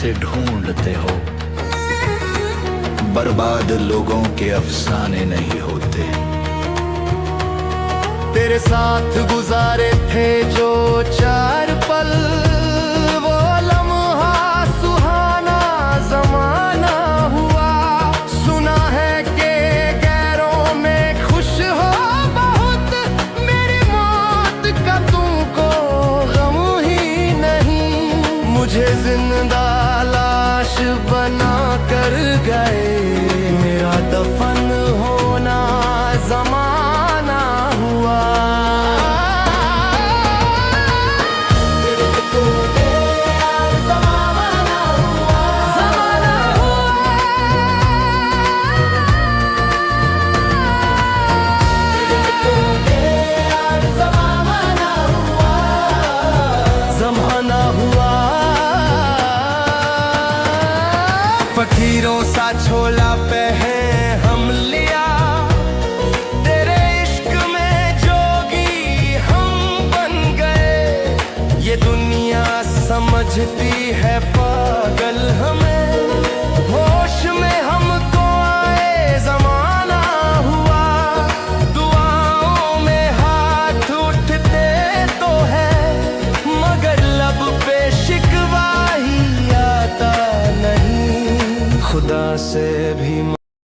से ढूंढते हो। बर्बाद लोगों के अफसाने नहीं होते। तेरे साथ गुजारे थे जो 4 पल, वो लम्हा सुहाना ज़माना हुआ। सुना है कि गैरों में खुश हो बहुत, मेरी मौत का तुमको गम ही नहीं। मुझे जिंदा लाश बना कर गए, मेरा दफन होना ज़माना हुआ। ज़माना हुआ। फकीरों सा छोला पहन